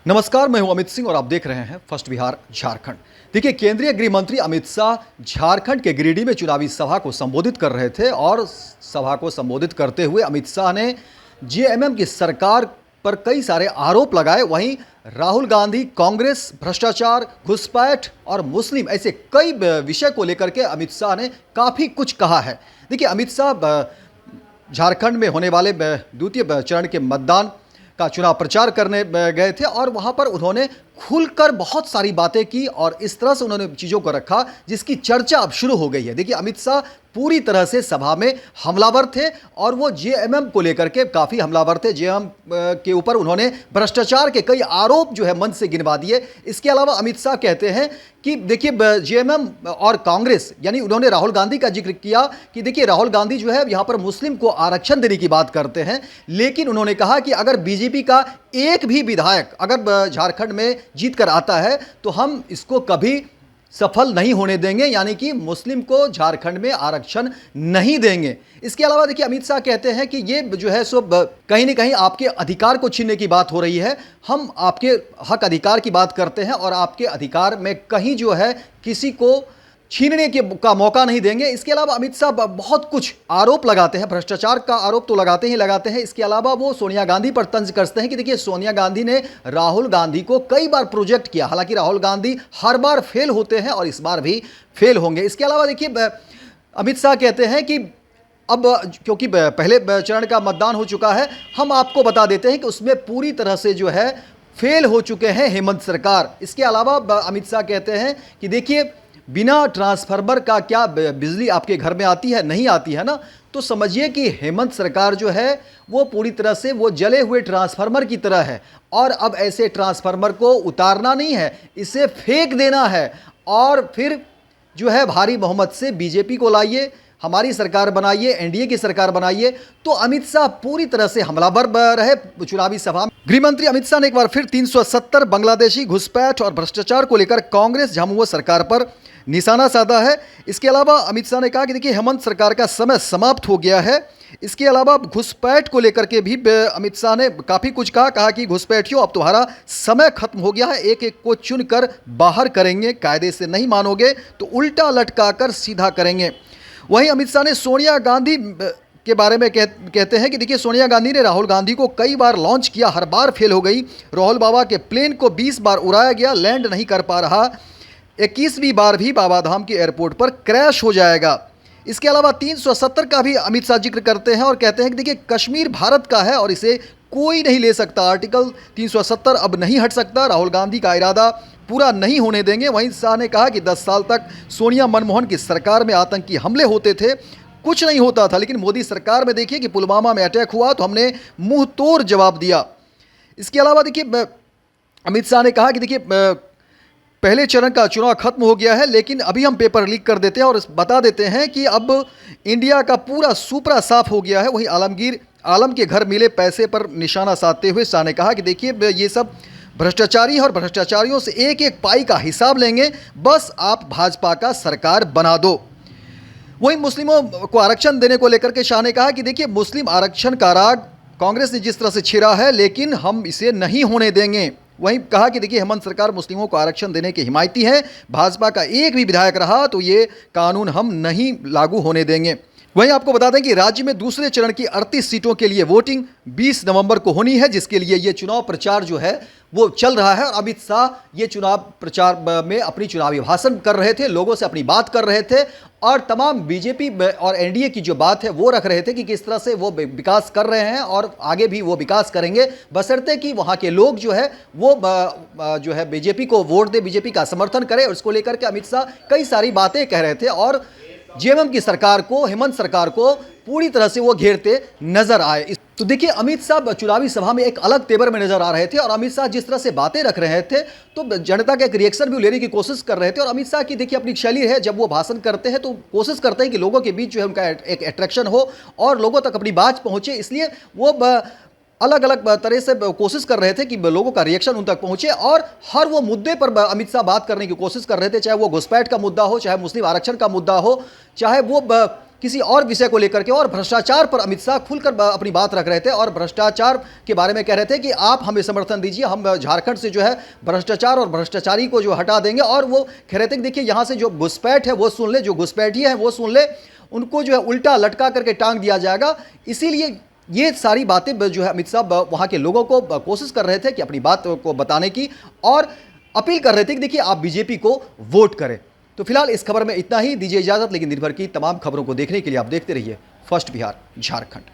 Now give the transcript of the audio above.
नमस्कार, मैं हूं अमित सिंह और आप देख रहे हैं फर्स्ट बिहार झारखंड। देखिए, केंद्रीय गृह मंत्री अमित शाह झारखंड के गिरिडीह में चुनावी सभा को संबोधित कर रहे थे और सभा को संबोधित करते हुए अमित शाह ने जेएमएम की सरकार पर कई सारे आरोप लगाए। वहीं राहुल गांधी, कांग्रेस, भ्रष्टाचार, घुसपैठ और मुस्लिम ऐसे कई विषय को लेकर के अमित शाह ने काफ़ी कुछ कहा है। देखिए, अमित शाह झारखंड में होने वाले द्वितीय चरण के मतदान का चुनाव प्रचार करने गए थे और वहां पर उन्होंने खुलकर बहुत सारी बातें की और इस तरह से उन्होंने चीज़ों को रखा जिसकी चर्चा अब शुरू हो गई है। देखिए, अमित शाह पूरी तरह से सभा में हमलावर थे और वो जेएमएम को लेकर के काफ़ी हमलावर थे। जेएमएम के ऊपर उन्होंने भ्रष्टाचार के कई आरोप जो है मन से गिनवा दिए। इसके अलावा अमित शाह कहते हैं कि देखिए, जेएमएम और कांग्रेस, यानी उन्होंने राहुल गांधी का जिक्र किया कि देखिए, राहुल गांधी जो है यहाँ पर मुस्लिम को आरक्षण देने की बात करते हैं, लेकिन उन्होंने कहा कि अगर बीजेपी का एक भी विधायक अगर झारखंड में जीत कर आता है तो हम इसको कभी सफल नहीं होने देंगे, यानी कि मुस्लिम को झारखंड में आरक्षण नहीं देंगे। इसके अलावा देखिए, अमित शाह कहते हैं कि ये जो है सो कहीं ना कहीं आपके अधिकार को छीनने की बात हो रही है। हम आपके हक अधिकार की बात करते हैं और आपके अधिकार में कहीं जो है किसी को छीनने का मौका नहीं देंगे। इसके अलावा अमित शाह बहुत कुछ आरोप लगाते हैं, भ्रष्टाचार का आरोप तो लगाते हैं। इसके अलावा वो सोनिया गांधी पर तंज कसते हैं कि देखिए, सोनिया गांधी ने राहुल गांधी को कई बार प्रोजेक्ट किया, हालांकि राहुल गांधी हर बार फेल होते हैं और इस बार भी फेल होंगे। इसके अलावा देखिए, अमित शाह कहते हैं कि अब क्योंकि पहले चरण का मतदान हो चुका है, हम आपको बता देते हैं कि उसमें पूरी तरह से जो है फेल हो चुके हैं हेमंत सरकार। इसके अलावा अमित शाह कहते हैं कि देखिए, बिना ट्रांसफार्मर का क्या बिजली आपके घर में आती है? नहीं आती है ना। तो समझिए कि हेमंत सरकार जो है वो पूरी तरह से वो जले हुए ट्रांसफार्मर की तरह है और अब ऐसे ट्रांसफार्मर को उतारना नहीं है, इसे फेंक देना है और फिर जो है भारी बहुमत से बीजेपी को लाइए, हमारी सरकार बनाइए, एनडीए की सरकार बनाइए। तो अमित शाह पूरी तरह से हमलावर रहे चुनावी सभा में। गृह मंत्री अमित शाह ने एक बार फिर 370 बांग्लादेशी घुसपैठ और भ्रष्टाचार को लेकर कांग्रेस झामुमो सरकार पर निशाना साधा है। इसके अलावा अमित शाह ने कहा कि देखिए, हेमंत सरकार का समय समाप्त हो गया है। इसके अलावा घुसपैठ को लेकर के भी अमित शाह ने काफ़ी कुछ कहा कि घुसपैठियों, अब तुम्हारा समय खत्म हो गया है, एक एक को चुनकर बाहर करेंगे, कायदे से नहीं मानोगे तो उल्टा लटका कर सीधा करेंगे। वहीं अमित शाह ने सोनिया गांधी के बारे में कहते हैं कि देखिए, सोनिया गांधी ने राहुल गांधी को कई बार लॉन्च किया, हर बार फेल हो गई। राहुल बाबा के प्लेन को 20 बार उड़ाया गया, लैंड नहीं कर पा रहा, 21वीं बार भी बाबाधाम के एयरपोर्ट पर क्रैश हो जाएगा। इसके अलावा 370 का भी अमित शाह जिक्र करते हैं और कहते हैं कि देखिए, कश्मीर भारत का है और इसे कोई नहीं ले सकता, आर्टिकल 370 अब नहीं हट सकता, राहुल गांधी का इरादा पूरा नहीं होने देंगे। वहीं शाह ने कहा कि 10 साल तक सोनिया मनमोहन की सरकार में आतंकी हमले होते थे, कुछ नहीं होता था, लेकिन मोदी सरकार में देखिए कि पुलवामा में अटैक हुआ तो हमने मुंह तोड़ जवाब दिया। इसके अलावा देखिए, अमित शाह ने कहा कि देखिए, पहले चरण का चुनाव खत्म हो गया है, लेकिन अभी हम पेपर लीक कर देते हैं और बता देते हैं कि अब इंडिया का पूरा सुपरा साफ हो गया है। वहीं आलमगीर आलम के घर मिले पैसे पर निशाना साधते हुए शाह ने कहा कि देखिए, ये सब भ्रष्टाचारी और भ्रष्टाचारियों से एक एक पाई का हिसाब लेंगे, बस आप भाजपा का सरकार बना दो। वहीं मुस्लिमों को आरक्षण देने को लेकर के शाह ने कहा कि देखिए, मुस्लिम आरक्षण का राग कांग्रेस ने जिस तरह से छेड़ा है, लेकिन हम इसे नहीं होने देंगे। वहीं कहा कि देखिए, हेमंत सरकार मुस्लिमों को आरक्षण देने के हिमायती है, भाजपा का एक भी विधायक रहा तो ये कानून हम नहीं लागू होने देंगे। वहीं आपको बता दें कि राज्य में दूसरे चरण की 38 सीटों के लिए वोटिंग 20 नवंबर को होनी है, जिसके लिए ये चुनाव प्रचार जो है वो चल रहा है। और अमित शाह ये चुनाव प्रचार में अपनी चुनावी भाषण कर रहे थे, लोगों से अपनी बात कर रहे थे और तमाम बीजेपी और एनडीए की जो बात है वो रख रहे थे कि किस तरह से वो विकास कर रहे हैं और आगे भी वो विकास करेंगे, बशर्ते कि वहाँ के लोग जो है वो जो है बीजेपी को वोट दे, बीजेपी का समर्थन करे। और इसको लेकर के अमित शाह कई सारी बातें कह रहे थे और जेएमएम की सरकार को, हेमंत सरकार को पूरी तरह से वो घेरते नजर आए। तो देखिए, अमित शाह चुनावी सभा में एक अलग तेवर में नजर आ रहे थे और अमित शाह जिस तरह से बातें रख रहे थे तो जनता का एक रिएक्शन भी लेने की कोशिश कर रहे थे। और अमित शाह की देखिए अपनी शैली है, जब वो भाषण करते हैं तो कोशिश करते हैं कि लोगों के बीच जो है उनका एक अट्रैक्शन हो और लोगों तक अपनी बात पहुंचे, इसलिए वो अलग अलग तरह से कोशिश कर रहे थे कि लोगों का रिएक्शन उन तक पहुंचे और हर वो मुद्दे पर अमित शाह बात करने की कोशिश कर रहे थे, चाहे वो घुसपैठ का मुद्दा हो, चाहे मुस्लिम आरक्षण का मुद्दा हो, चाहे वो किसी और विषय को लेकर के और भ्रष्टाचार पर अमित शाह खुलकर अपनी बात रख रहे थे और भ्रष्टाचार के बारे में कह रहे थे कि आप हमें समर्थन दीजिए, हम झारखंड से जो है भ्रष्टाचार और भ्रष्टाचारी को जो हटा देंगे। और वो कह रहे थे कि देखिए यहाँ से जो घुसपैठ है वो सुन ले, जो घुसपैठी है वो सुन ले, उनको जो है उल्टा लटका करके टांग दिया जाएगा। इसीलिए ये सारी बातें जो है अमित शाह वहाँ के लोगों को कोशिश कर रहे थे कि अपनी बात को बताने की, और अपील कर रहे थे कि देखिए आप बीजेपी को वोट करें। तो फिलहाल इस खबर में इतना ही, दीजिए इजाजत। लेकिन दिन भर की तमाम खबरों को देखने के लिए आप देखते रहिए फर्स्ट बिहार झारखंड।